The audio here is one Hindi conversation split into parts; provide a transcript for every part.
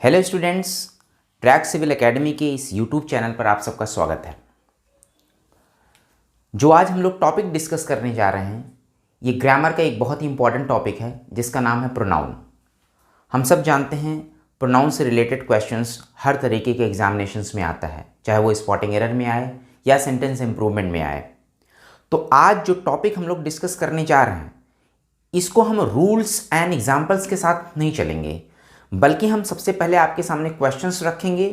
Hello students, track civil academy के इस यूट्यूब चैनल पर आप सबका स्वागत है। जो आज हम लोग टॉपिक डिस्कस करने जा रहे हैं, ये ग्रामर का एक बहुत ही इंपॉर्टेंट टॉपिक है जिसका नाम है प्रोनाउन। हम सब जानते हैं प्रोनाउन से रिलेटेड क्वेश्चंस हर तरीके के एग्जामिनेशंस में आता है, चाहे वो स्पॉटिंग एरर में आए या सेंटेंस इम्प्रूवमेंट में आए। तो आज जो टॉपिक हम लोग डिस्कस करने जा रहे हैं, इसको हम रूल्स एंड एग्जाम्पल्स के साथ नहीं चलेंगे, बल्कि हम सबसे पहले आपके सामने क्वेश्चंस रखेंगे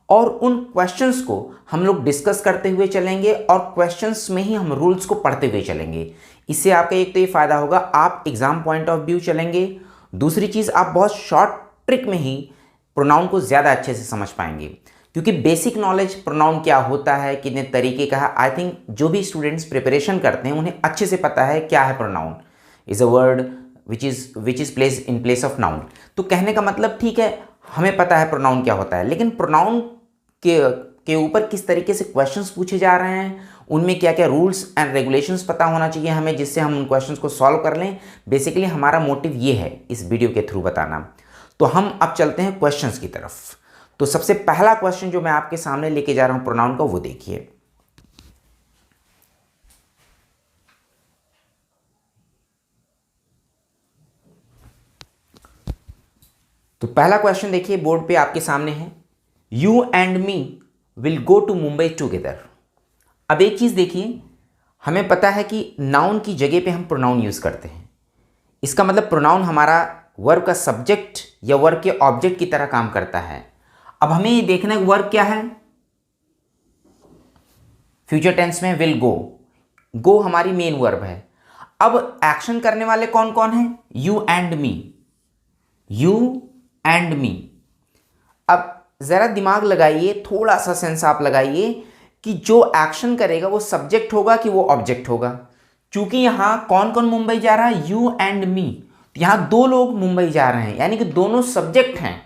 और उन क्वेश्चंस को हम लोग डिस्कस करते हुए चलेंगे और क्वेश्चंस में ही हम रूल्स को पढ़ते हुए चलेंगे। इससे आपका एक तो ये फ़ायदा होगा, आप एग्ज़ाम पॉइंट ऑफ व्यू चलेंगे। दूसरी चीज़, आप बहुत शॉर्ट ट्रिक में ही प्रोनाउन को ज़्यादा अच्छे से समझ पाएंगे, क्योंकि बेसिक नॉलेज प्रोनाउन क्या होता है, कितने तरीके का है, आई थिंक जो भी स्टूडेंट्स प्रिपरेशन करते हैं उन्हें अच्छे से पता है क्या है pronoun. Is a word which is place in place of noun. तो कहने का मतलब, ठीक है, हमें पता है प्रोनाउन क्या होता है, लेकिन प्रोनाउन के ऊपर किस तरीके से क्वेश्चंस पूछे जा रहे हैं, उनमें क्या क्या रूल्स एंड रेगुलेशंस पता होना चाहिए हमें, जिससे हम उन क्वेश्चंस को सॉल्व कर लें। बेसिकली हमारा मोटिव ये है इस वीडियो के थ्रू बताना। तो हम अब चलते हैं क्वेश्चंस की तरफ। तो सबसे पहला क्वेश्चन जो मैं आपके सामने लेके जा रहा हूँ प्रोनाउन का, वो देखिए। तो पहला क्वेश्चन देखिए, बोर्ड पे आपके सामने है, you and me will go to Mumbai together. अब एक चीज़ देखिए, हमें पता है कि नाउन की जगह पे हम प्रोनाउन यूज़ करते हैं। इसका मतलब प्रोनाउन हमारा वर्ब का सब्जेक्ट या वर्ब के ऑब्जेक्ट की तरह काम करता है। अब हमें ये देखना है वर्ब क्या है। फ्यूचर टेंस में विल गो, गो हमारी मेन वर्ब है। अब एक्शन करने वाले कौन कौन है? You and me, you and मी। अब ज़रा दिमाग लगाइए, थोड़ा सा सेंस आप लगाइए कि जो एक्शन करेगा वो सब्जेक्ट होगा कि वो ऑब्जेक्ट होगा। चूंकि यहाँ कौन कौन मुंबई जा रहा है? यू एंड मी। तो यहाँ दो लोग मुंबई जा रहे हैं, यानी कि दोनों सब्जेक्ट हैं।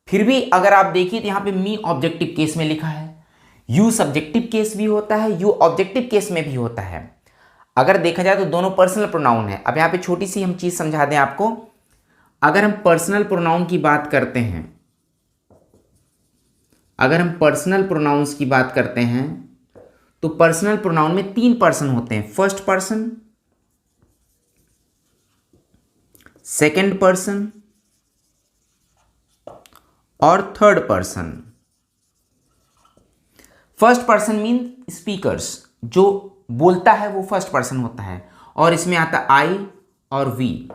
फिर भी अगर आप देखिए तो यहाँ पे मी ऑब्जेक्टिव केस में लिखा है, यू सब्जेक्टिव केस भी होता है, यू ऑब्जेक्टिव केस में भी होता है। अगर देखा जाए तो दोनों पर्सनल प्रोनाउन है। अब यहाँ पे छोटी सी हम चीज़ समझा दें आपको। अगर हम पर्सनल प्रोनाउन की बात करते हैं, अगर हम पर्सनल प्रोनाउंस की बात करते हैं तो पर्सनल प्रोनाउन में तीन पर्सन होते हैं, फर्स्ट पर्सन, सेकंड पर्सन और third person. First person mean speakers, जो बोलता है वो फर्स्ट पर्सन होता है, और इसमें आता आई और वी।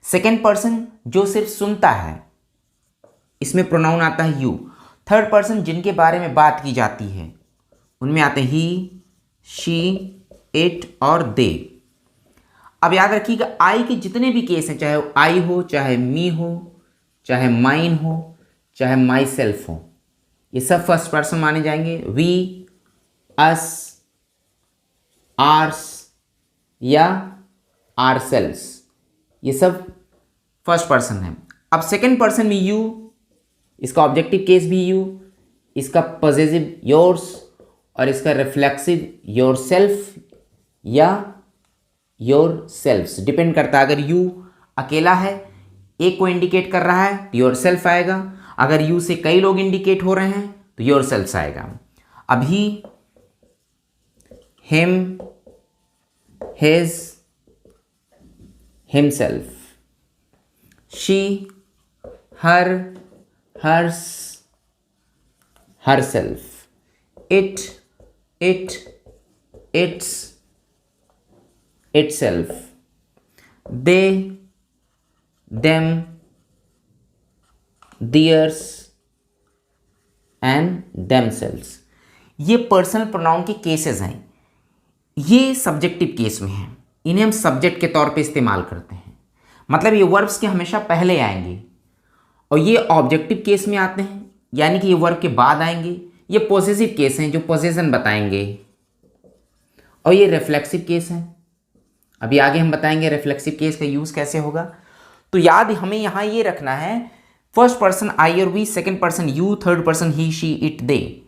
सेकेंड पर्सन जो सिर्फ सुनता है, इसमें प्रोनाउन आता है यू। थर्ड पर्सन जिनके बारे में बात की जाती है, उनमें आते हैं ही, शी, इट और दे। अब याद रखिएगा, आई के जितने भी केस हैं, चाहे आई हो, चाहे मी हो, चाहे माइन हो, चाहे माई सेल्फ हो, ये सब फर्स्ट पर्सन माने जाएंगे। वी, अस, आर्स या आर सेल्स, ये सब फर्स्ट पर्सन है। अब सेकंड पर्सन में यू, इसका ऑब्जेक्टिव केस भी यू, इसका पॉसेसिव योर्स और इसका रिफ्लेक्सिव योर सेल्फ या योर सेल्फ्स, डिपेंड करता है। अगर यू अकेला है, एक को इंडिकेट कर रहा है तो योर सेल्फ आएगा। अगर यू से कई लोग इंडिकेट हो रहे हैं तो योर सेल्फ आएगा। अभी him, his, himself, she, her, hers, herself, it, its, itself, they, them, theirs and themselves। ये पर्सनल प्रोनाउन के केसेस हैं। ये सब्जेक्टिव केस में हैं, इन्हें हम सब्जेक्ट के तौर पे इस्तेमाल करते हैं। मतलब ये वर्ब्स के हमेशा पहले आएंगे, और ये ऑब्जेक्टिव केस में आते हैं, यानी कि ये वर्ब के बाद आएंगे। ये पॉसेसिव केस हैं जो पोजेशन बताएंगे, और ये रिफ्लेक्सिव केस हैं। अभी आगे हम बताएंगे रिफ्लेक्सिव केस का यूज़ कैसे होगा। तो याद हमें यहाँ ये रखना है, फर्स्ट पर्सन आई और we, second person you, third person he, she, it, they.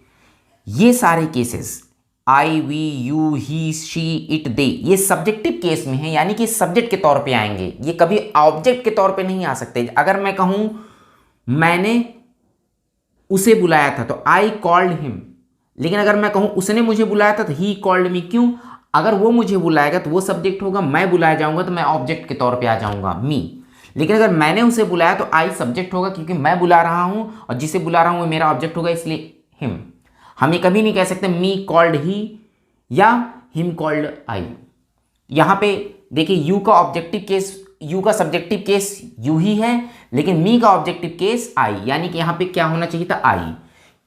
ये सारे cases I, we, you, he, she, it, they, ये सब्जेक्टिव केस में है, यानी कि सब्जेक्ट के तौर पे आएंगे। ये कभी ऑब्जेक्ट के तौर पे नहीं आ सकते। अगर मैं कहूँ मैंने उसे बुलाया था तो आई कॉल्ड हिम। लेकिन अगर मैं कहूं उसने मुझे बुलाया था तो ही कॉल्ड मी। क्यों? अगर वो मुझे बुलाएगा तो वो सब्जेक्ट होगा, मैं बुलाया जाऊंगा तो मैं ऑब्जेक्ट के तौर पे आ जाऊंगा, मी। लेकिन अगर मैंने उसे बुलाया तो आई सब्जेक्ट होगा, क्योंकि मैं बुला रहा हूं और जिसे बुला रहा हूं वो मेरा ऑब्जेक्ट होगा, इसलिए हिम। हम ये कभी नहीं कह सकते मी कॉल्ड ही या हिम कॉल्ड आई। यहां पे देखिए यू का ऑब्जेक्टिव केस, यू का सब्जेक्टिव केस यू ही है, लेकिन मी का ऑब्जेक्टिव केस आई, यानी कि यहां पे क्या होना चाहिए था, आई।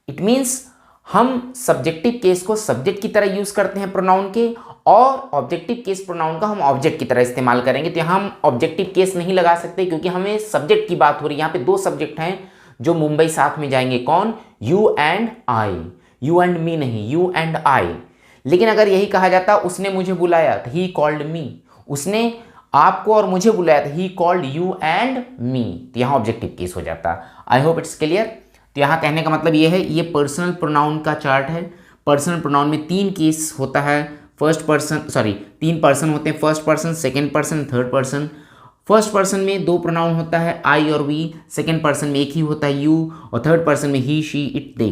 इट मीन्स हम सब्जेक्टिव केस को सब्जेक्ट की तरह यूज करते हैं प्रोनाउन के, और ऑब्जेक्टिव केस प्रोनाउन का हम ऑब्जेक्ट की तरह इस्तेमाल करेंगे। तो यहां हम ऑब्जेक्टिव केस नहीं लगा सकते, क्योंकि हमें सब्जेक्ट की बात हो रही है। यहां पे दो सब्जेक्ट हैं जो मुंबई साथ में जाएंगे, कौन? You and I, you and मी नहीं, यू एंड आई। लेकिन अगर यही कहा जाता उसने मुझे बुलाया तो ही कॉल्ड मी, उसने आपको और मुझे बुलाया था ही कॉल्ड यू एंड मी, तो यहां ऑब्जेक्टिव केस हो जाता। I hope it's clear. तो यहां कहने का मतलब ये है, ये पर्सनल प्रोनाउन का चार्ट है। पर्सनल प्रोनाउन में तीन केस होता है, फर्स्ट पर्सन, सॉरी तीन पर्सन होते हैं, first person, second person, third person. First person में दो प्रोनाउन होता है आई और वी, सेकेंड पर्सन में एक ही होता है यू, और थर्ड पर्सन में ही, शी, इट, दे।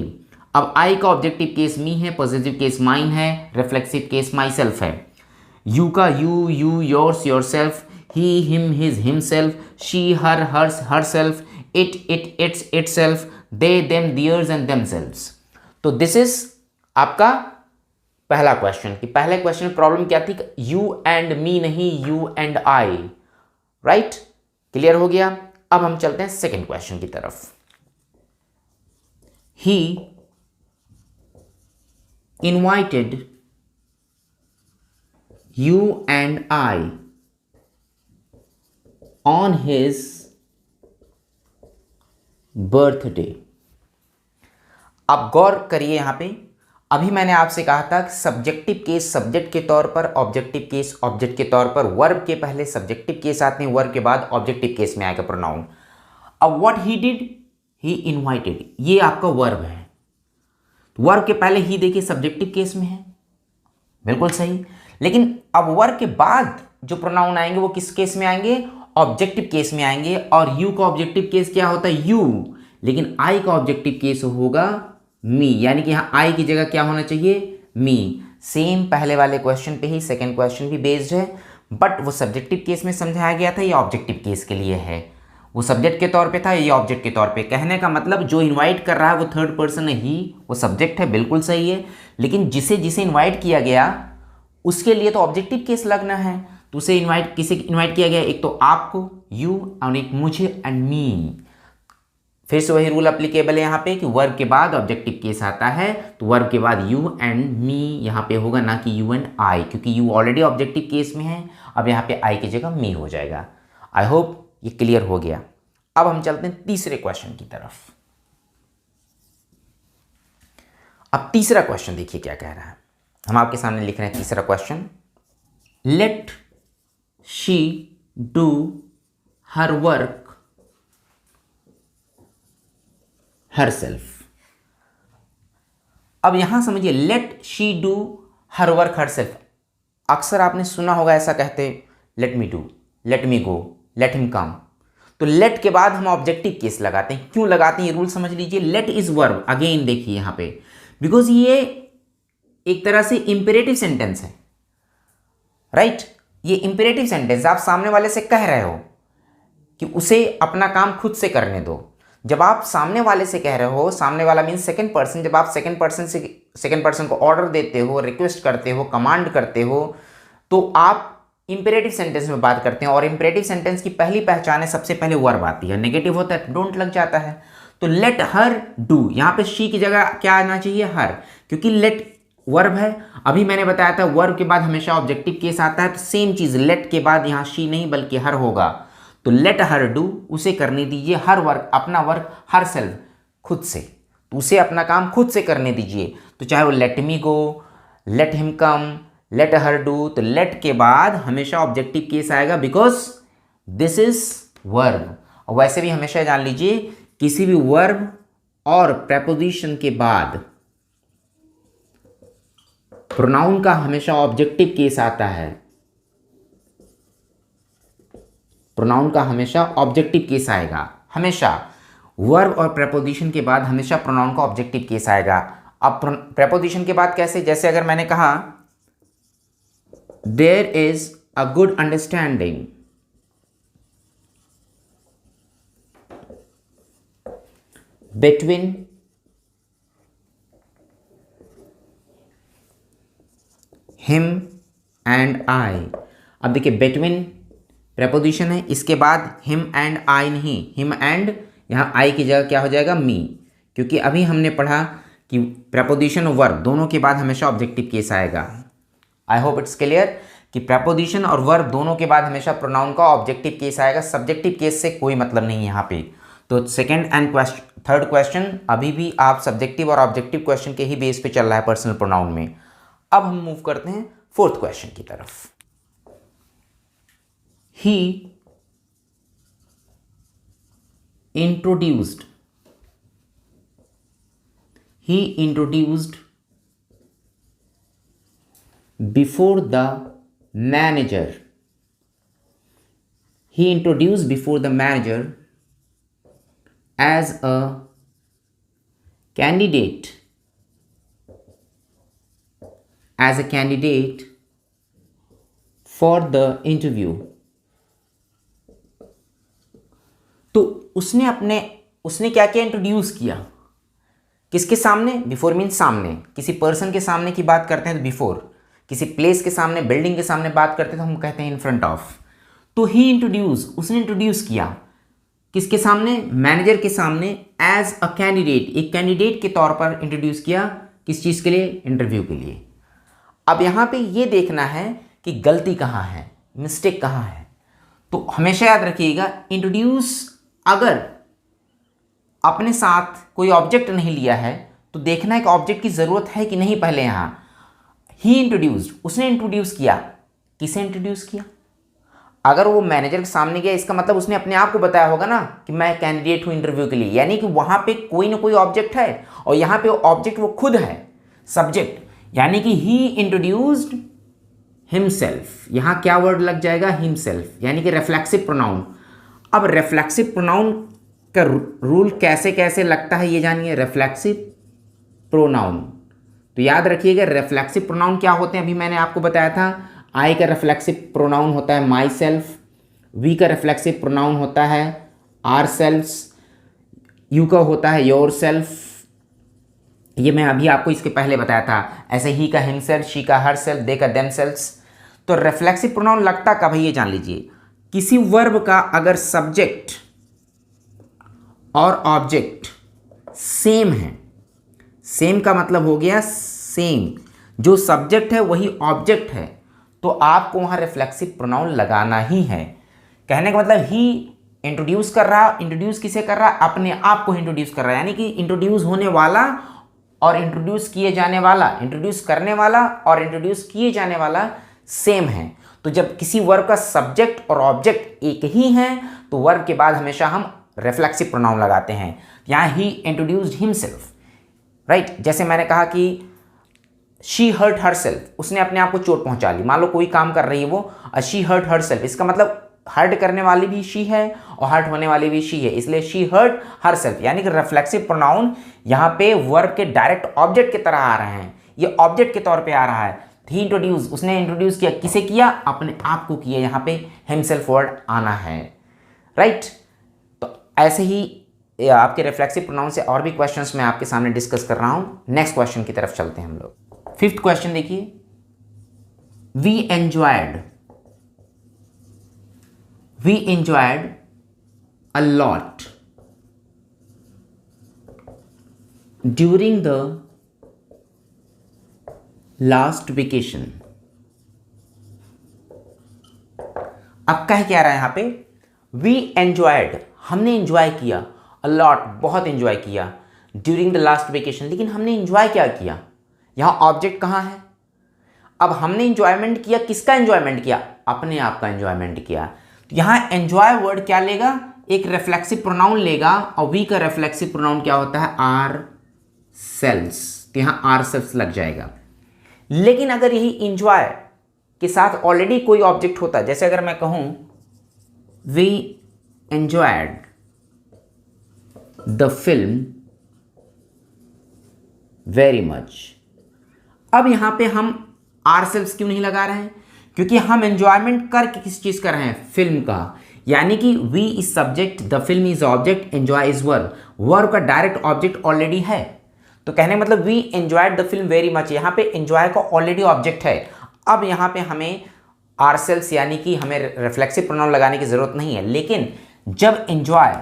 अब आई का ऑब्जेक्टिव केस मी है, पॉजिटिव केस माइन है, रिफ्लेक्सिव केस माई सेल्फ है। यू का you, yours, yourself, he, him, his, himself, she, her, hers, herself, it, its, itself, they, them, theirs and themselves. तो दिस इज आपका पहला क्वेश्चन। कि पहले क्वेश्चन में प्रॉब्लम क्या थी, यू एंड मी नहीं, you and I. Right, clear हो गया। अब हम चलते हैं सेकेंड क्वेश्चन की तरफ। ही invited you and I on his birthday। अब गौर करिए यहां पे, अभी मैंने आपसे कहा था कि सब्जेक्टिव केस सब्जेक्ट के तौर पर, ऑब्जेक्टिव केस ऑब्जेक्ट के तौर पर, वर्ब के पहले सब्जेक्टिव केस आते हैं, वर्ब के बाद ऑब्जेक्टिव केस में आएगा प्रोनाउन। अब what he did, he invited, ये आपका वर्ब है। वर्ब के पहले ही देखिए सब्जेक्टिव केस में है, बिल्कुल सही। लेकिन अब वर्ब के बाद जो प्रोनाउन आएंगे वो किस केस में आएंगे, ऑब्जेक्टिव केस में आएंगे। और यू का ऑब्जेक्टिव केस क्या होता है, यू, लेकिन आई का ऑब्जेक्टिव केस होगा मी, यानी कि यहां आई की जगह क्या होना चाहिए, मी। सेम पहले वाले क्वेश्चन पे ही सेकेंड क्वेश्चन भी बेस्ड है, बट वो सब्जेक्टिव केस में समझाया गया था, ये ऑब्जेक्टिव केस के लिए है। वो सब्जेक्ट के तौर पे था, ये ऑब्जेक्ट के तौर पे। कहने का मतलब जो इनवाइट कर रहा है वो थर्ड पर्सन है, ही, वो सब्जेक्ट है, बिल्कुल सही है। लेकिन जिसे जिसे इनवाइट किया गया उसके लिए तो ऑब्जेक्टिव केस लगना है। तो उसे इनवाइट, किसे इनवाइट किया गया, एक तो आपको, यू, और एक मुझे, एंड मी। फिर से वही रूल अप्लीकेबल है यहाँ पे कि वर्ब के बाद ऑब्जेक्टिव केस आता है, तो वर्ब के बाद यू एंड मी यहाँ पे होगा, ना कि यू एंड आई, क्योंकि यू ऑलरेडी ऑब्जेक्टिव केस में है। अब यहाँ पे आई की जगह मी हो जाएगा। आई होप ये क्लियर हो गया। अब हम चलते हैं तीसरे क्वेश्चन की तरफ। अब तीसरा क्वेश्चन देखिए क्या कह रहा है, हम आपके सामने लिख रहे हैं तीसरा question. Let she do her work herself. अब यहां समझिए, let she do her work herself. अक्सर आपने सुना होगा ऐसा कहते, let me do, let me go, let him come. तो लेट के बाद हम ऑब्जेक्टिव केस लगाते हैं। क्यों लगाते हैं ये रूल समझ लीजिए। लेट इज वर्ब, अगेन देखिए यहां पे, बिकॉज ये एक तरह से इंपेरेटिव सेंटेंस है, राइट। ये इंपेरेटिव सेंटेंस, आप सामने वाले से कह रहे हो कि उसे अपना काम खुद से करने दो। जब आप सामने वाले से कह रहे हो, सामने वाला मीन्स सेकंड पर्सन, जब आप सेकंड पर्सन को ऑर्डर देते हो, रिक्वेस्ट करते हो, कमांड करते हो, तो आप इंपेरेटिव सेंटेंस में बात करते हैं। और इंपेरेटिव सेंटेंस की पहली पहचान है, सबसे पहले वर्ब आती है, नेगेटिव होता है डोंट लग जाता है। तो लेट हर डू, यहां पे शी की जगह क्या आना चाहिए, हर, क्योंकि लेट वर्ब है। अभी मैंने बताया था वर्ब के बाद हमेशा ऑब्जेक्टिव केस आता है, तो सेम चीज लेट के बाद यहां शी नहीं बल्कि हर होगा। तो लेट हर डू, उसे करने दीजिए हर वर्क, अपना वर्क, हर सेल्फ, खुद से, तो उसे अपना काम खुद से करने दीजिए। तो चाहे वो late me go, let him come, let her do, तो लेट के बाद हमेशा ऑब्जेक्टिव केस आएगा, बिकॉज दिस इज वर्ब। और वैसे भी हमेशा जान लीजिए, किसी भी वर्ब और प्रेपोजिशन के बाद प्रोनाउन का हमेशा ऑब्जेक्टिव केस आता है। प्रोनाउन का हमेशा ऑब्जेक्टिव केस आएगा, हमेशा। वर्ब और प्रेपोजिशन के बाद हमेशा प्रोनाउन का ऑब्जेक्टिव केस आएगा। अब प्रेपोजिशन के बाद कैसे, जैसे अगर मैंने कहा there is a good understanding between him and I. अब देखिए बिटवीन प्रेपोजिशन है, इसके बाद हिम एंड आई नहीं, हिम एंड यहाँ आई की जगह क्या हो जाएगा, मी, क्योंकि अभी हमने पढ़ा कि प्रेपोजिशन और वर्ब दोनों के बाद हमेशा ऑब्जेक्टिव केस आएगा। आई होप इट्स क्लियर कि प्रेपोजिशन और वर्ब दोनों के बाद हमेशा प्रोनाउन का ऑब्जेक्टिव केस आएगा, सब्जेक्टिव केस से कोई मतलब नहीं है यहाँ पे। तो सेकंड एंड थर्ड क्वेश्चन अभी भी आप सब्जेक्टिव और ऑब्जेक्टिव क्वेश्चन के ही बेस पे चल रहा है पर्सनल प्रोनाउन में। अब हम मूव करते हैं फोर्थ क्वेश्चन की तरफ। ही introduced before the manager. He introduced before the manager as a candidate for the interview. तो उसने क्या किया, इंट्रोड्यूस किया किसके सामने, बिफोर मीन्स सामने, किसी पर्सन के सामने की बात करते हैं तो बिफोर, किसी प्लेस के सामने, बिल्डिंग के सामने बात करते हैं तो हम कहते हैं इन फ्रंट ऑफ। तो ही इंट्रोड्यूस, उसने इंट्रोड्यूस किया किसके सामने, मैनेजर के सामने, एज अ कैंडिडेट, एक कैंडिडेट के तौर पर इंट्रोड्यूस किया, किस चीज़ के लिए, इंटरव्यू के लिए। अब यहाँ पे ये देखना है कि गलती कहाँ है, मिस्टेक कहाँ है। तो हमेशा याद रखिएगा इंट्रोड्यूस अगर अपने साथ कोई ऑब्जेक्ट नहीं लिया है तो देखना है कि ऑब्जेक्ट की ज़रूरत है कि नहीं। पहले यहाँ ही इंट्रोड्यूस्ड, उसने इंट्रोड्यूस किया, किसे इंट्रोड्यूस किया, अगर वो मैनेजर के सामने गया इसका मतलब उसने अपने आप को बताया होगा ना कि मैं कैंडिडेट हूँ इंटरव्यू के लिए, यानी कि वहाँ पे कोई ना कोई ऑब्जेक्ट है और यहाँ पे ऑब्जेक्ट वो खुद है, सब्जेक्ट, यानी कि ही इंट्रोड्यूस्ड हिमसेल्फ। यहाँ क्या वर्ड लग जाएगा, हिमसेल्फ, यानी कि रिफ्लेक्सिव प्रोनाउन। अब रिफ्लेक्सिव प्रोनाउन का रूल कैसे कैसे लगता है ये जानिए, रिफ्लेक्सिव प्रोनाउन। तो याद रखिएगा रिफ्लेक्सिव प्रोनाउन क्या होते हैं, अभी मैंने आपको बताया था। आई का रिफ्लेक्सिव प्रोनाउन होता है माई सेल्फ, वी का रिफ्लेक्सिव प्रोनाउन होता है आर सेल्फ्स, यू का होता है योर सेल्फ, ये मैं अभी आपको इसके पहले बताया था। ऐसे ही का हिमसेल्फ, शी का हर सेल्फ, दे का देम सेल्फ्स। तो रिफ्लेक्सिव प्रोनाउन लगता कब है ये जान लीजिए, किसी वर्ब का अगर सब्जेक्ट और ऑब्जेक्ट सेम है, सेम का मतलब हो गया सेम, जो सब्जेक्ट है वही ऑब्जेक्ट है, तो आपको वहां रिफ्लेक्सिव प्रोनाउन लगाना ही है। कहने का मतलब ही इंट्रोड्यूस कर रहा, इंट्रोड्यूस किसे कर रहा, अपने आप को इंट्रोड्यूस कर रहा है, यानी कि इंट्रोड्यूस होने वाला और इंट्रोड्यूस किए जाने वाला, इंट्रोड्यूस करने वाला और इंट्रोड्यूस किए जाने वाला सेम है। तो जब किसी वर्ब का सब्जेक्ट और ऑब्जेक्ट एक ही हैं तो वर्ब के बाद हमेशा हम रिफ्लेक्सिव प्रोनाउन लगाते हैं। यहाँ ही इंट्रोड्यूस्ड हिमसेल्फ, राइट। जैसे मैंने कहा कि शी हर्ट हरसेल्फ, उसने अपने आप को चोट पहुंचा ली। मान लो कोई काम कर रही है वो, शी हर्ट हरसेल्फ, इसका मतलब हर्ट करने वाली भी शी है और हर्ट होने वाली भी शी है, इसलिए शी हर्ट हरसेल्फ, यानी कि रिफ्लेक्सिव प्रोनाउन यहाँ पे वर्ब के डायरेक्ट ऑब्जेक्ट की तरह आ रहे हैं, ये ऑब्जेक्ट के तौर पे आ रहा है। ही इंट्रोड्यूस, उसने इंट्रोड्यूस किया, किसे किया, अपने आप को किया, यहाँ पे हिमसेल्फ वर्ड आना है, राइट। तो ऐसे ही आपके रिफ्लेक्सिव प्रोनाउन से और भी क्वेश्चंस मैं आपके सामने डिस्कस कर रहा हूँ। नेक्स्ट क्वेश्चन की तरफ चलते हैं हम लोग। फिफ्थ क्वेश्चन देखिए, we enjoyed a lot during the last vacation. अब कह क्या रहा है यहाँ पे, वी एंजॉयड, हमने एंजॉय किया, अ लॉट, बहुत एंजॉय किया, ड्यूरिंग द लास्ट वेकेशन, लेकिन हमने एंजॉय क्या किया, यहाँ ऑब्जेक्ट कहाँ है। अब हमने एंजॉयमेंट किया, किसका एंजॉयमेंट किया, अपने आप का एंजॉयमेंट किया। तो यहाँ एंजॉय वर्ड क्या लेगा, एक रिफ्लेक्सिव प्रोनाउन लेगा, और वी का रिफ्लेक्सिव प्रोनाउन क्या होता है, आर सेल्स, तो यहाँ आर सेल्स लग जाएगा। लेकिन अगर यही इंजॉय के साथ ऑलरेडी कोई ऑब्जेक्ट होता, जैसे अगर मैं कहूं we enjoyed the film very much. अब यहां पे हम ourselves क्यों नहीं लगा रहे हैं? क्योंकि हम एंजॉयमेंट कर किस चीज कर रहे हैं? फिल्म का। यानी कि we is subject, the film is object, enjoy is verb. Verb का डायरेक्ट ऑब्जेक्ट ऑलरेडी है, तो कहने मतलब we enjoyed the film very much. यहाँ पे एंजॉय का ऑलरेडी ऑब्जेक्ट है। अब यहाँ पे हमें ourselves यानी कि हमें रिफ्लेक्सिव प्रोनाउन लगाने की जरूरत नहीं है। लेकिन जब एंजॉय,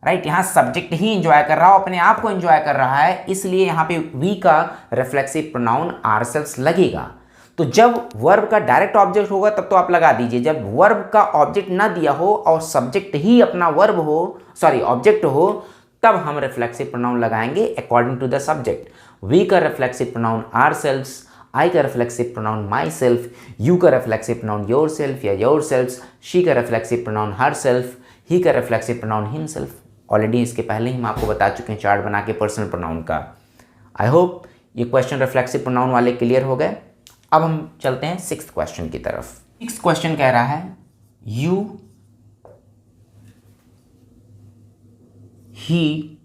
राइट, यहाँ सब्जेक्ट ही एंजॉय कर रहा हो, अपने आप को एंजॉय कर रहा है, इसलिए यहाँ पे वी का रिफ्लेक्सिव प्रोनाउन ourselves लगेगा। तो जब वर्ब का डायरेक्ट ऑब्जेक्ट होगा तब तो आप लगा दीजिए। जब वर्ब का ऑब्जेक्ट ना दिया हो और सब्जेक्ट ही अपना वर्ब हो, सॉरी ऑब्जेक्ट हो, तब हम रिफ्लेक्सिव प्रोनाउन लगाएंगे according to the subject. We का रिफ्लेक्सिव प्रोनाउन ourselves, आई का reflexive pronoun myself, you का रिफ्लेक्सिव प्रोनाउन योर सेल्फ या योर सेल्फ, शी का reflexive pronoun herself, he का reflexive pronoun himself. Already इसके पहले ही हम आपको बता चुके हैं चार्ट बना के पर्सनल प्रोनाउन का। आई होप ये क्वेश्चन रिफ्लेक्सिव प्रोनाउन वाले क्लियर हो गए। अब हम चलते हैं 6th क्वेश्चन की तरफ। 6th क्वेश्चन कह रहा है you, he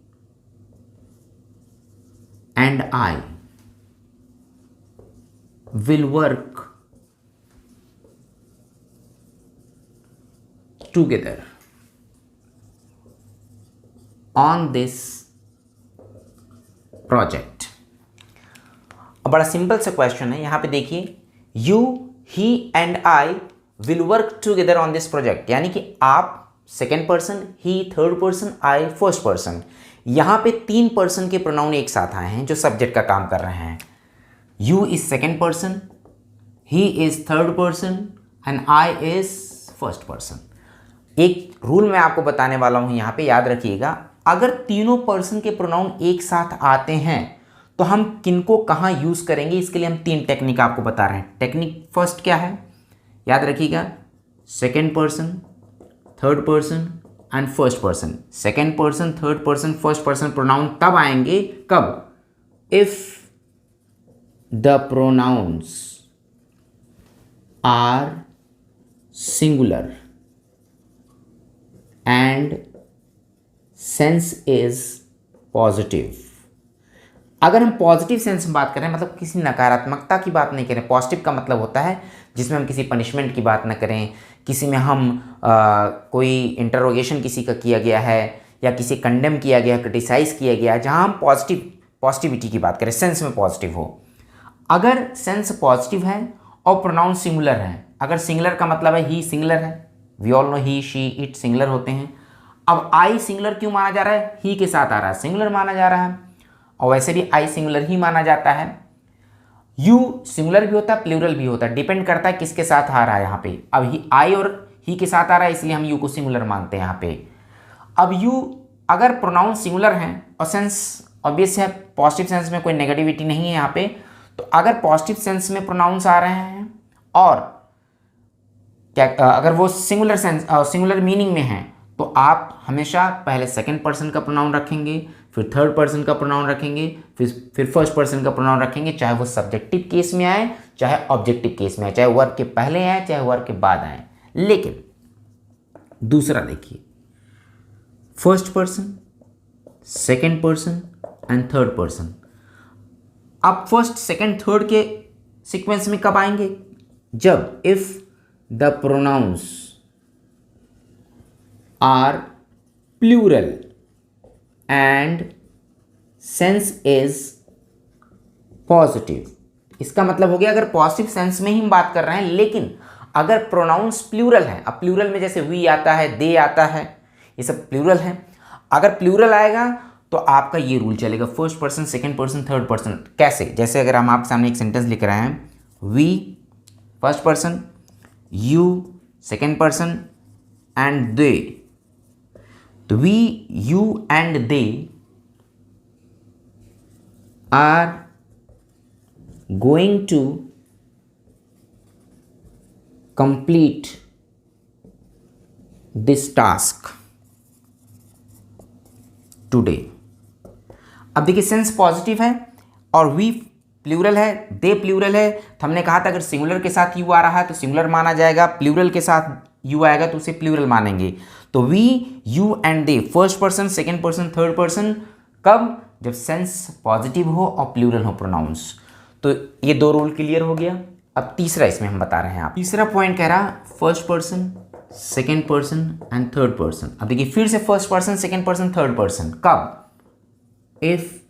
and I will work together on this project। अब बड़ा सिंपल सा क्वेश्चन है। यहां पे देखिए, you, he and I will work together on this project, यानी कि आप सेकेंड पर्सन, ही थर्ड पर्सन, आई फर्स्ट पर्सन। यहां पे 3 पर्सन के प्रोनाउन एक साथ आए हैं जो सब्जेक्ट का काम कर रहे हैं। You is second person, he is third person and I is first person। एक रूल मैं आपको बताने वाला हूं, यहां पे याद रखिएगा। अगर तीनों पर्सन के प्रोनाउन एक साथ आते हैं तो हम किनको कहां यूज करेंगे, इसके लिए हम 3 टेक्निक आपको बता रहे हैं। टेक्निक फर्स्ट क्या है, याद रखिएगा, second person, third person and first person. Second person, third person, first person pronoun तब आएंगे कब? If the pronouns are singular and sense is positive। अगर हम पॉजिटिव सेंस में बात करें, मतलब किसी नकारात्मकता की बात नहीं करें। पॉजिटिव का मतलब होता है जिसमें हम किसी पनिशमेंट की बात ना करें, किसी में हम कोई इंटरोगेशन किसी का किया गया है या किसी कंडेम किया गया, क्रिटिसाइज किया गया, जहां हम पॉजिटिविटी की बात करें, सेंस में पॉजिटिव हो। अगर सेंस पॉजिटिव है और प्रोनाउन सिंगुलर है, अगर सिंगुलर का मतलब है ही सिंगुलर है, we all know he, she, it singular होते हैं। अब आई सिंगुलर क्यों माना जा रहा है? ही के साथ आ रहा है, सिंगुलर माना जा रहा है। और वैसे भी आई सिंगुलर ही माना जाता है। यू सिंगुलर भी होता है, प्लूरल भी होता है, डिपेंड करता है किसके साथ आ रहा है। यहाँ पे अब ही आई और ही के साथ आ रहा है, इसलिए हम यू को सिंगुलर मानते हैं यहाँ पे। अब यू अगर प्रोनाउन सिंगुलर हैं और सेंस ऑब्वियस है, पॉजिटिव सेंस में कोई नेगेटिविटी नहीं है यहाँ पे, तो अगर पॉजिटिव सेंस में प्रोनाउंस आ रहे हैं और क्या अगर वो सिंगुलर सेंस सिंगुलर मीनिंग में हैं, तो आप हमेशा पहले सेकंड पर्सन का प्रोनाउन रखेंगे, फिर थर्ड पर्सन का प्रोनाउन रखेंगे, फिर फर्स्ट पर्सन का प्रोनाउन रखेंगे, चाहे वो सब्जेक्टिव केस में आए, चाहे ऑब्जेक्टिव केस में आए, चाहे वर्ब के पहले आए, चाहे वर्ब के बाद आए। लेकिन दूसरा देखिए, first person, second person and third person. आप फर्स्ट, सेकंड, थर्ड के सीक्वेंस में कब आएंगे? जब if the pronouns are plural and sense is positive. इसका मतलब हो गया अगर पॉजिटिव सेंस में ही हम बात कर रहे हैं, लेकिन अगर प्रोनाउंस प्लूरल है, अब प्लूरल में जैसे वी आता है, दे आता है, ये सब प्लूरल है। अगर प्लूरल आएगा तो आपका ये रूल चलेगा, first person, second person, third person. कैसे? जैसे अगर हम आपके सामने एक सेंटेंस लिख रहे हैं, we first person, you second person and they, तो we, you and they are going to complete this task today. अब देखिए, सेंस पॉजिटिव है और वी प्लूरल है, दे प्लूरल है, तो हमने कहा था अगर सिंगुलर के साथ यू आ रहा है तो सिंगुलर माना जाएगा, प्लूरल के साथ यू आएगा तो उसे प्लूरल मानेंगे। तो we, you and they, first person, second person, third person, कब? जब सेंस पॉजिटिव हो और प्लूरल हो प्रोनाउंस। तो ये दो रूल क्लियर हो गया। अब तीसरा इसमें हम बता रहे हैं। आप तीसरा पॉइंट कह रहा first person, second person and third person. अब देखिए फिर से first person, second person, third person, कब? If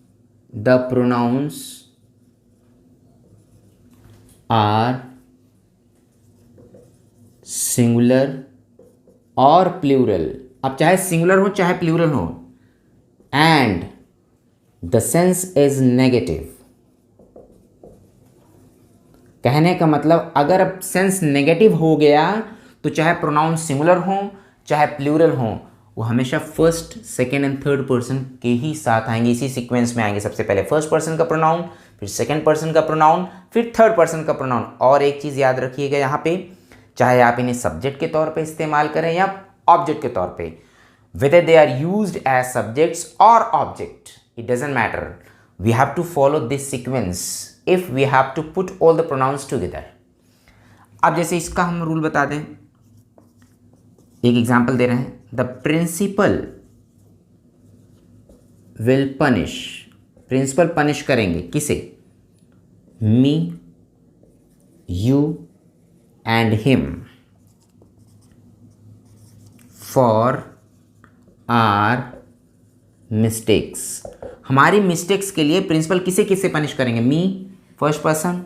the pronouns are singular और प्लूरल। अब चाहे सिंगुलर हो चाहे प्लूरल हो, and the sense is negative. कहने का मतलब अगर अब सेंस नेगेटिव हो गया तो चाहे प्रोनाउन सिंगुलर हो चाहे प्लूरल हो, वो हमेशा first, second and third person के ही साथ आएंगे, इसी सीक्वेंस में आएंगे। सबसे पहले फर्स्ट पर्सन का प्रोनाउन, फिर सेकेंड पर्सन का प्रोनाउन, फिर थर्ड पर्सन का प्रोनाउन। और एक चीज़ याद रखिएगा यहाँ पे, चाहे आप इन्हें सब्जेक्ट के तौर पे इस्तेमाल करें या ऑब्जेक्ट के तौर पे, whether they are used as subjects or object, it doesn't matter. We have to follow this sequence if we have to put all the pronouns together. अब जैसे इसका हम रूल बता दें, एक एग्जाम्पल दे रहे हैं, the principal will punish. Principal punish करेंगे किसे? Me, you and him for our mistakes. हमारी मिस्टेक्स के लिए प्रिंसिपल किसे किसे पनिश करेंगे? Me first person,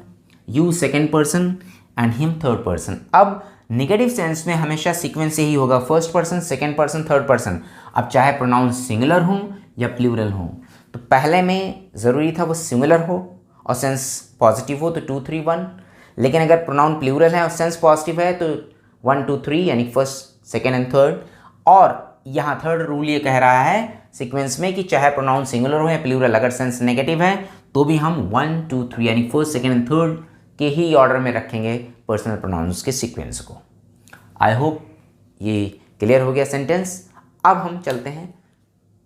you second person and him third person. अब नेगेटिव सेंस में हमेशा सीक्वेंस यही होगा, first person, second person, third person. अब चाहे प्रोनाउन सिंगुलर हो या प्लूरल हो, तो पहले में ज़रूरी था वो सिंगुलर हो और सेंस पॉजिटिव हो तो 2 3 1, लेकिन अगर प्रोनाउन प्लूरल है और सेंस पॉजिटिव है तो 1 2 3, यानी फर्स्ट, सेकेंड एंड थर्ड। और यहाँ थर्ड रूल ये कह रहा है सीक्वेंस में कि चाहे प्रोनाउन सिंगुलर हो या प्लूरल, अगर सेंस नेगेटिव है तो भी हम 1 2 3 यानी फर्स्ट, सेकेंड एंड थर्ड के ही ऑर्डर में रखेंगे पर्सनल प्रोनाउंस के सीक्वेंस को। आई होप ये क्लियर हो गया सेंटेंस। अब हम चलते हैं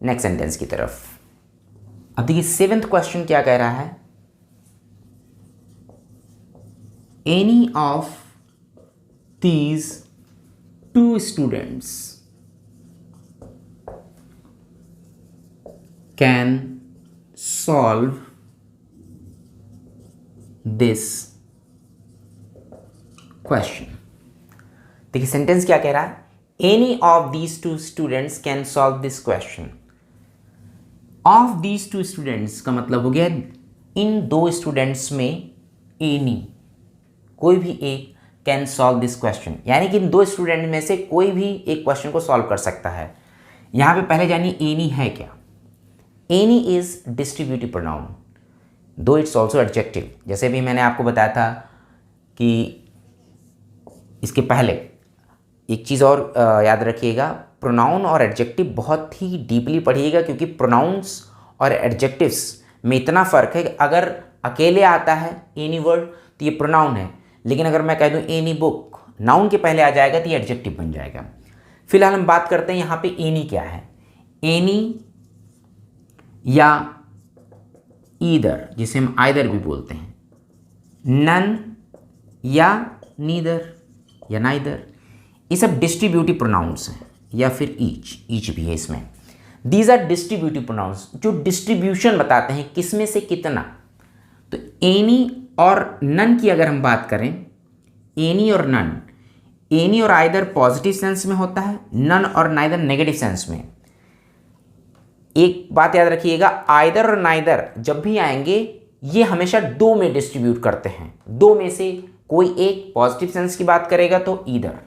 नेक्स्ट सेंटेंस की तरफ। अब देखिए 7th क्वेश्चन क्या कह रहा है? Any of these 2 students can solve this question. देखिए सेंटेंस क्या कह रहा है? Any of these 2 students can solve this question. Of these 2 students का मतलब हो गया इन 2 स्टूडेंट्स में एनी, कोई भी एक, कैन सॉल्व दिस क्वेश्चन, यानी कि इन 2 स्टूडेंट में से कोई भी एक क्वेश्चन को सॉल्व कर सकता है। यहां पे पहले जानिए एनी है क्या। एनी इज डिस्ट्रीब्यूटिव प्रोनाउन, दो इट्स ऑल्सो एडजेक्टिव। जैसे भी मैंने आपको बताया था कि इसके पहले एक चीज़ और याद रखिएगा, प्रोनाउन और एडजेक्टिव बहुत ही डीपली पढ़िएगा, क्योंकि प्रोनाउंस और एडजेक्टिव्स में इतना फ़र्क है कि अगर अकेले आता है एनी वर्ड तो ये प्रोनाउन है, लेकिन अगर मैं कह दूँ एनी बुक, नाउन के पहले आ जाएगा तो ये एडजेक्टिव बन जाएगा। फिलहाल हम बात करते हैं यहाँ पे एनी क्या है। एनी या ईदर, जिसे हम आइदर भी बोलते हैं, नन या नीदर या नाइदर, ये सब डिस्ट्रीब्यूटिव प्रोनाउंस हैं, या फिर ईच भी है इसमें। दीज आर डिस्ट्रीब्यूटिव प्रोनाउंस जो डिस्ट्रीब्यूशन बताते हैं किसमें से कितना। तो एनी और नन की अगर हम बात करें, एनी और नन, एनी और आइदर पॉजिटिव सेंस में होता है, नन और नाइदर नेगेटिव सेंस में। एक बात याद रखिएगा, आइदर और नाइदर जब भी आएंगे ये हमेशा 2 में डिस्ट्रीब्यूट करते हैं। 2 में से कोई एक पॉजिटिव सेंस की बात करेगा तो ईदर।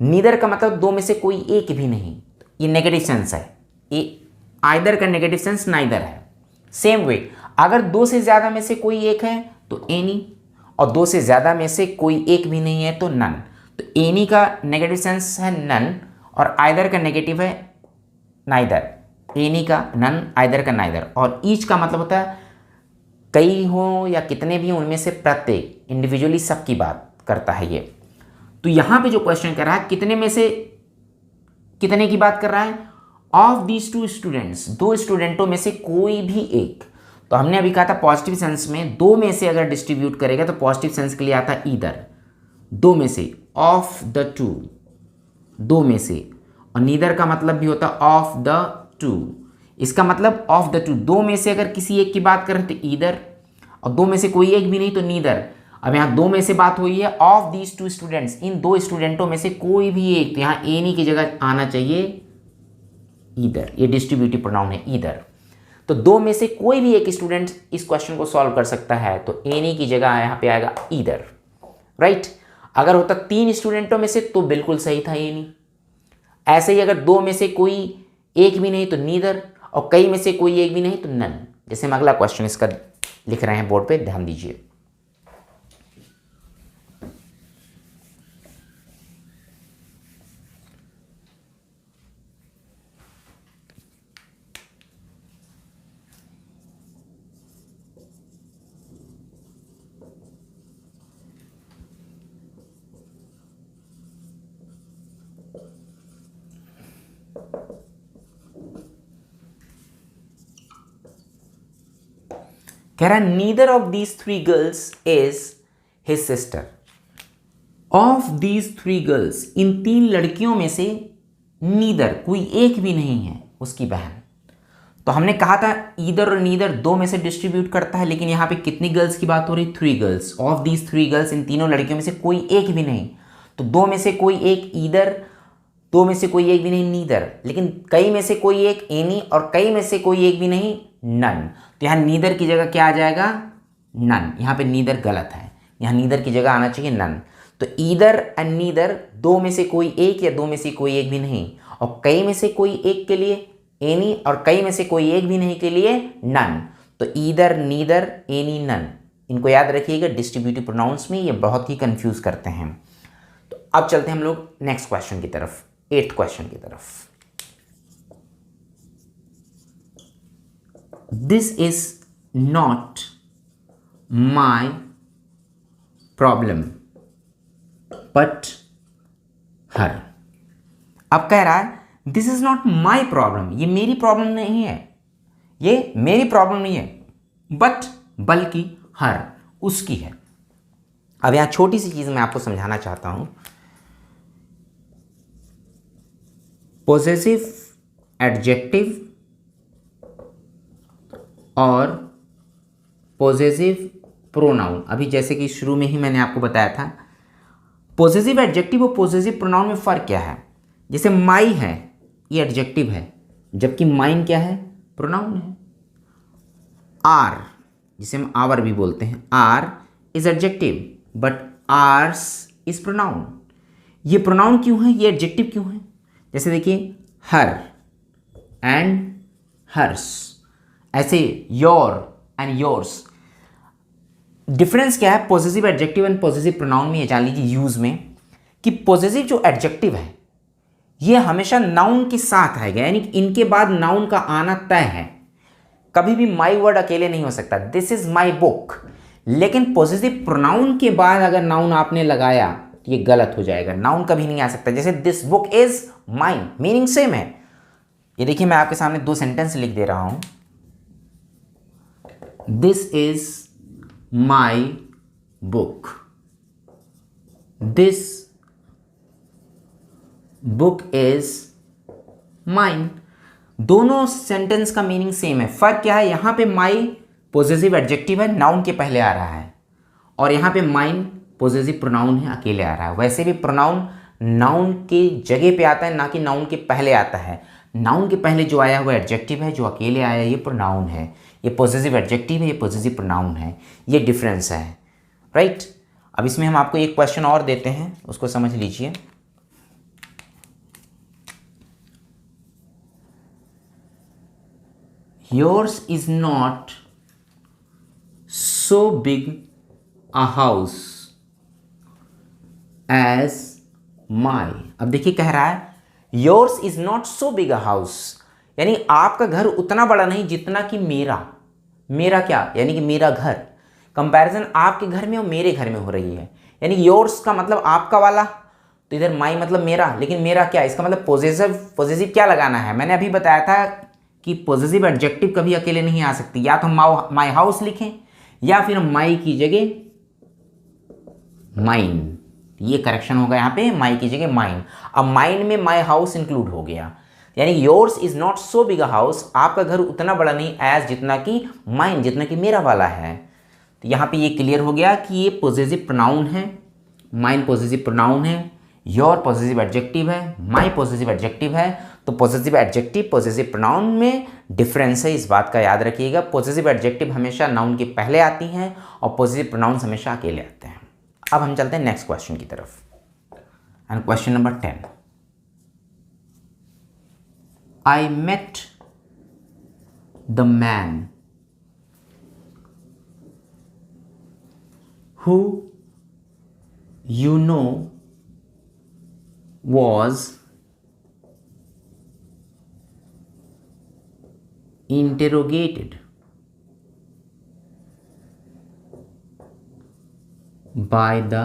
नीदर का मतलब 2 में से कोई एक भी नहीं, ये नेगेटिव सेंस है। ये आइदर का नेगेटिव सेंस नाइदर है। सेम वे, अगर 2 से ज़्यादा में से कोई एक है तो एनी, और 2 से ज़्यादा में से कोई एक भी नहीं है तो नन। तो एनी का नेगेटिव सेंस है नन और आइदर का नेगेटिव है नाइदर। एनी का नन, आइदर का नाइदर। और ईच का मतलब होता है कई हो या कितने भी, उनमें से प्रत्येक, इंडिविजुअली सबकी बात करता है ये। तो यहाँ पे जो क्वेश्चन कर रहा है, कितने में से कितने की बात कर रहा है? ऑफ दीज 2 स्टूडेंट्स, 2 स्टूडेंटों में से कोई भी एक। तो हमने अभी कहा था पॉजिटिव सेंस में 2 में से अगर डिस्ट्रीब्यूट करेगा तो पॉजिटिव सेंस के लिए आता है ईदर, 2 में से, ऑफ द 2, दो में से, और नीदर का मतलब भी होता है ऑफ द टू। इसका मतलब ऑफ द टू, दो में से अगर किसी एक की बात करें तो ईदर, और दो में से कोई एक भी नहीं तो नीदर। अब यहाँ दो में से बात हुई है, ऑफ दीज टू स्टूडेंट्स, इन दो स्टूडेंटों में से कोई भी एक, तो यहाँ एनी की जगह आना चाहिए ईदर। ये डिस्ट्रीब्यूटिव प्रोनाउन है ईदर। तो दो में से कोई भी एक स्टूडेंट इस क्वेश्चन को सॉल्व कर सकता है, तो एनी की जगह यहाँ पे आएगा ईदर, राइट। अगर होता तीन स्टूडेंटों में से तो बिल्कुल सही था एनी। ऐसे ही अगर दो में से कोई एक भी नहीं तो नीदर, और कई में से कोई एक भी नहीं तो नन। जैसे हम अगला क्वेश्चन इसका लिख रहे हैं बोर्ड पे, ध्यान दीजिए। कह रहा है neither of these three girls is his sister. Of these three girls, इन तीन लड़कियों में से नीदर, कोई एक भी नहीं है उसकी बहन। तो हमने कहा था ईदर और नीदर दो में से डिस्ट्रीब्यूट करता है, लेकिन यहाँ पे कितनी गर्ल्स की बात हो रही? Three girls. Of these three girls, इन तीनों लड़कियों में से कोई एक भी नहीं, तो दो में से कोई एक ईदर, दो में से कोई एक भी नहीं नीदर, लेकिन कई में से कोई एक एनी, और कई में से कोई एक भी नहीं नन। तो यहाँ नीदर की जगह क्या आ जाएगा? नन। यहाँ पे नीदर गलत है, यहाँ नीदर की जगह आना चाहिए नन। तो ईदर एंड नीदर, दो में से कोई एक या दो में से कोई एक भी नहीं, और कई में से कोई एक के लिए एनी, और कई में से कोई एक भी नहीं के लिए नन। तो ईदर, नीदर, एनी, नन, इनको याद रखिएगा। डिस्ट्रीब्यूटिव प्रोनाउंस में ये बहुत ही कंफ्यूज करते हैं। तो अब चलते हैं हम लोग नेक्स्ट क्वेश्चन की तरफ, 8th क्वेश्चन की तरफ। This is not my problem, but her. अब कह रहा है this is not my problem, ये मेरी प्रॉब्लम नहीं है, ये मेरी प्रॉब्लम नहीं है, बट बल्कि हर, उसकी है। अब यहां छोटी सी चीज मैं आपको समझाना चाहता हूं। पॉजेसिव एडजेक्टिव और पॉजेसिव प्रोनाउन, अभी जैसे कि शुरू में ही मैंने आपको बताया था, पॉजेसिव एडजेक्टिव और पॉजेसिव प्रोनाउन में फ़र्क क्या है। जैसे माई है, ये एडजेक्टिव है, जबकि माइन क्या है? प्रोनाउन है। आर, जिसे हम आवर भी बोलते हैं, our is adjective, but ours is pronoun. ये प्रोनाउन क्यों है, ये एडजेक्टिव क्यों है? जैसे देखिए हर एंड हर्स, ऐसे योर एंड योर्स। डिफरेंस क्या है possessive adjective and possessive pronoun में? ये जान लीजिए यूज में, कि पॉजेसिव जो एडजेक्टिव है ये हमेशा नाउन के साथ आएगा, यानी कि इनके बाद नाउन का आना तय है। कभी भी माई वर्ड अकेले नहीं हो सकता, दिस इज माई बुक। लेकिन पॉजेसिव प्रोनाउन के बाद अगर नाउन आपने लगाया तो ये गलत हो जाएगा, नाउन कभी नहीं आ सकता। जैसे this book is mine, meaning same है। ये देखिए मैं आपके सामने दो सेंटेंस लिख दे रहा हूं। This is my book. This book is mine. दोनों सेंटेंस का मीनिंग सेम है। फर्क क्या है? यहां पे my पॉजेसिव एडजेक्टिव है, नाउन के पहले आ रहा है, और यहां पे mine पॉजेसिव प्रोनाउन है, अकेले आ रहा है। वैसे भी प्रोनाउन नाउन के जगह पे आता है, ना कि नाउन के पहले आता है। नाउन के पहले जो आया हुआ एडजेक्टिव है, जो अकेले आया ये प्रोनाउन है। ये पॉजेसिव एडजेक्टिव है, ये पॉजेसिव प्रोनाउन है, ये डिफरेंस है, राइट। अब इसमें हम आपको एक क्वेश्चन और देते हैं, उसको समझ लीजिए। Yours is not so big a house as my. अब देखिए कह रहा है yours is not so big a house, यानी आपका घर उतना बड़ा नहीं जितना कि मेरा। मेरा क्या? यानी कि मेरा घर। कंपैरिजन आपके घर में और मेरे घर में हो रही है, यानी योर्स का मतलब आपका वाला, तो इधर माई मतलब मेरा, लेकिन मेरा क्या? इसका मतलब पॉजेसिव क्या लगाना है? मैंने अभी बताया था कि पॉजेसिव एडजेक्टिव कभी अकेले नहीं आ सकती। या तो माई हाउस लिखें, या फिर माई की जगह माइन। ये करेक्शन होगा यहाँ पे, माई की जगह माइन। अब माइन में माई हाउस इंक्लूड हो गया, यानी yours is not so big a house, आपका घर उतना बड़ा नहीं एज जितना कि माइन, जितना कि मेरा वाला है। तो यहाँ पे ये क्लियर हो गया कि ये पॉसेसिव प्रोनाउन है, माइन पॉसेसिव प्रोनाउन है, योर पॉसेसिव एडजेक्टिव है, माई पॉसेसिव एडजेक्टिव है। तो पॉसेसिव एडजेक्टिव पॉसेसिव प्रोनाउन में डिफरेंस है, इस बात का याद रखिएगा। पॉसेसिव एडजेक्टिव हमेशा नाउन के पहले आती हैं और पॉसेसिव प्रोनाउंस हमेशा अकेले आते हैं। अब हम चलते हैं नेक्स्ट क्वेश्चन की तरफ, and question number 10। I met the man who you know was interrogated by the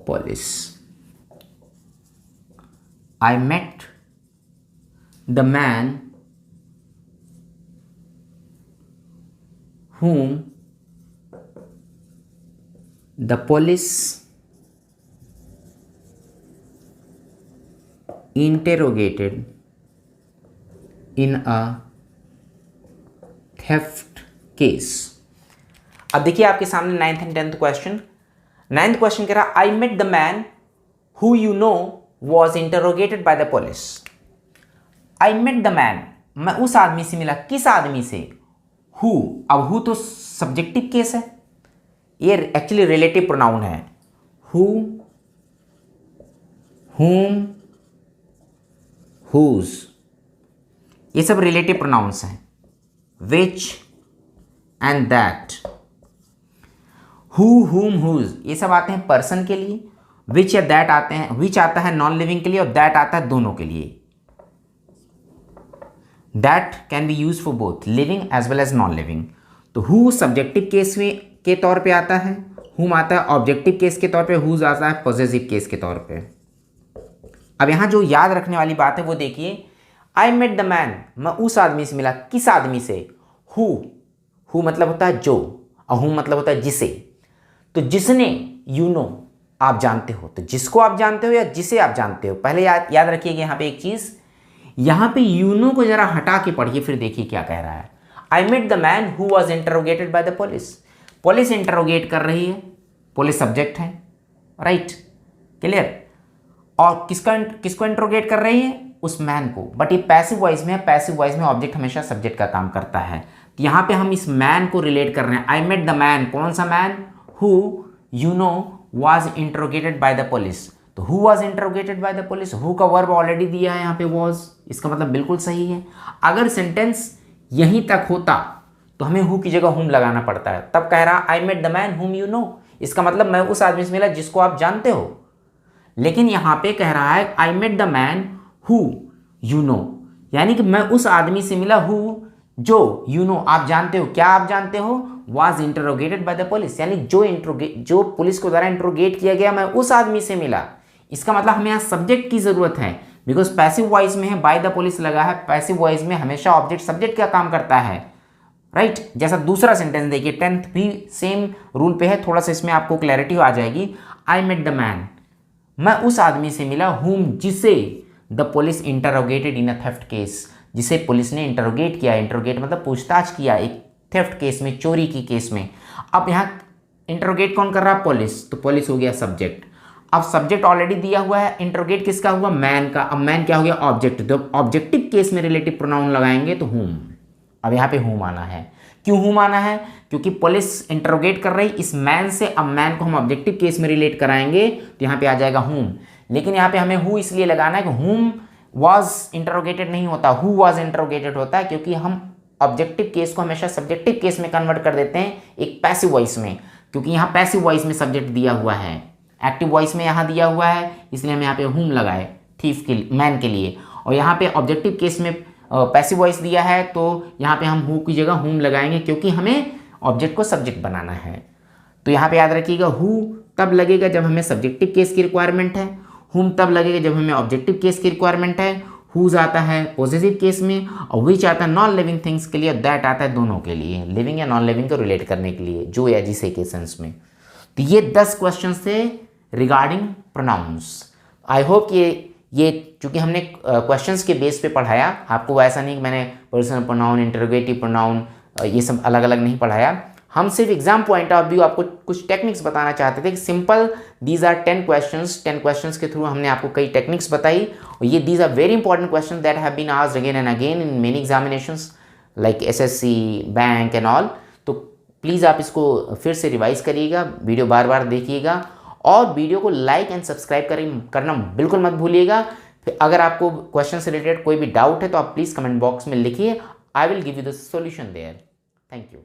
police. I met the man whom the police interrogated in a theft case. अब देखिए आपके सामने 9th and 10th question. 9th question कह रहा I met the man who you know was interrogated by the police. I met the man, मैं उस आदमी से मिला, किस आदमी से? हु, अब हु तो सब्जेक्टिव केस है, ये एक्चुअली रिलेटिव प्रोनाउन है। हु, हुम, हुज, ये सब रिलेटिव प्रोनाउंस हैं। विच एंड दैट, हु, हुम, हुज, ये सब आते हैं पर्सन के लिए। विच या दैट आते हैं, विच आता है नॉन लिविंग के लिए और दैट आता है दोनों के लिए। That can be use for both living as well as non living. तो हु सब्जेक्टिव केस में के तौर पे आता है, हुम आता है ऑब्जेक्टिव केस के तौर पे, हुज आता है पॉसेसिव केस के तौर पे। अब यहाँ जो याद रखने वाली बात है वो देखिए, आई मेट द मैन, मैं उस आदमी से मिला, किस आदमी से? हु, हु मतलब होता है जो, और हुम मतलब होता है जिसे। तो जिसने, यू नो, आप जानते हो, तो जिसको आप जानते हो या जिसे आप जानते हो। पहले याद रखिएगा यहाँ पे एक चीज, यहाँ पे यू नो को जरा हटा के पढ़िए, फिर देखिए क्या कह रहा है। I met the man who was interrogated by the police. Police interrogate कर रही है, पुलिस सब्जेक्ट है, राइट, क्लियर। और किसको इंटरोगेट कर रही है? उस मैन को। बट ये पैसिव वॉइस में है, पैसिव वॉइस में ऑब्जेक्ट हमेशा सब्जेक्ट का काम करता है। तो यहाँ पे हम इस मैन को रिलेट कर रहे हैं। आई मेट द मैन, कौन सा man? Who you know was interrogated by the police. तो who was interrogated by the police, who का वर्ब ऑलरेडी दिया है यहाँ पे वॉज, इसका मतलब बिल्कुल सही है। अगर सेंटेंस यहीं तक होता तो हमें हु की जगह हुम लगाना पड़ता है। तब कह रहा I met the man whom you know, इसका मतलब मैं उस आदमी से मिला जिसको आप जानते हो। लेकिन यहाँ पे कह रहा है I met the man who you know, यानी कि मैं उस आदमी से मिला हु जो यू नो आप जानते हो। क्या आप जानते हो? Was interrogated by the police, यानी जो पुलिस को द्वारा इंटरोगेट किया गया, मैं उस आदमी से मिला। इसका मतलब हमें यहाँ सब्जेक्ट की जरूरत है, बिकॉज पैसिव वॉइस में है बाय द पुलिस लगा है। पैसिव वॉइस में हमेशा ऑब्जेक्ट सब्जेक्ट का काम करता है, राइट। जैसा दूसरा सेंटेंस देखिए, 10th भी सेम रूल पे है, थोड़ा सा इसमें आपको क्लैरिटी आ जाएगी। आई मेट द मैन, मैं उस आदमी से मिला हुम जिसे the police interrogated in a theft case, जिसे पुलिस ने इंटरोगेट किया। इंटरोगेट मतलब पूछताछ किया एक थेफ्ट केस में, चोरी की केस में। अब यहाँ इंटरोगेट कौन कर रहा है? पुलिस, तो पुलिस हो गया सब्जेक्ट। अब सब्जेक्ट ऑलरेडी दिया हुआ है, इंटरोगेट किसका हुआ? मैन का। अब मैन क्या हो गया? ऑब्जेक्ट। जब ऑब्जेक्टिव केस में रिलेटिव प्रोनाउन लगाएंगे तो हुम। अब यहाँ पे हुम आना है। क्यों हुम आना है? क्योंकि पुलिस इंटरोगेट कर रही इस मैन से। अब मैन को हम ऑब्जेक्टिव केस में रिलेट कराएंगे तो यहाँ पे आ जाएगा हुम। लेकिन यहाँ पे हमें हु इसलिए लगाना है कि हुम वॉज इंटरोगेटेड नहीं होता, हु वॉज इंटरोगेटेड होता है, क्योंकि हम ऑब्जेक्टिव केस को हमेशा सब्जेक्टिव केस में कन्वर्ट कर देते हैं एक पैसिव वॉइस में, क्योंकि यहाँ पैसिव वॉइस में सब्जेक्ट दिया हुआ है, एक्टिव वॉइस में यहाँ दिया हुआ है, इसलिए हम यहाँ पे हुम लगाए थीफ के मैन के लिए। और यहाँ पे ऑब्जेक्टिव केस में पैसिव वॉइस दिया है तो यहाँ पे हम हु की जगह हुम लगाएंगे, क्योंकि हमें ऑब्जेक्ट को सब्जेक्ट बनाना है। तो यहाँ पे याद रखिएगा, हु तब लगेगा जब हमें सब्जेक्टिव केस की रिक्वायरमेंट है, हुम तब लगेगा जब हमें ऑब्जेक्टिव केस की रिक्वायरमेंट है, हुज आता है पॉजिटिव केस में, और विच आता है नॉन लिविंग थिंग्स के लिए, दैट आता है दोनों के लिए, लिविंग या नॉन लिविंग को रिलेट करने के लिए, जो या जिसे के सेंस में। तो ये 10 क्वेश्चन थे रिगार्डिंग प्रोनाउंस। आई होप ये चूँकि हमने क्वेश्चंस के बेस पे पढ़ाया, आपको ऐसा नहीं कि मैंने पर्सनल प्रोनाउन, इंटरोगेटिव प्रोनाउन ये सब अलग अलग नहीं पढ़ाया। हम सिर्फ एग्जाम पॉइंट ऑफ व्यू आपको कुछ टेक्निक्स बताना चाहते थे कि सिंपल दीज आर 10 क्वेश्चंस के थ्रू हमने आपको कई टेक्निक्स बताई। और ये these are very important question that have been asked again and again in many examinations like SSC, bank and all. तो प्लीज़ आप इसको फिर से रिवाइज करिएगा, वीडियो बार बार देखिएगा और वीडियो को लाइक एंड सब्सक्राइब करना बिल्कुल मत भूलिएगा। फिर अगर आपको क्वेश्चन से रिलेटेड कोई भी डाउट है तो आप प्लीज़ कमेंट बॉक्स में लिखिए, I will give you the solution there. Thank you.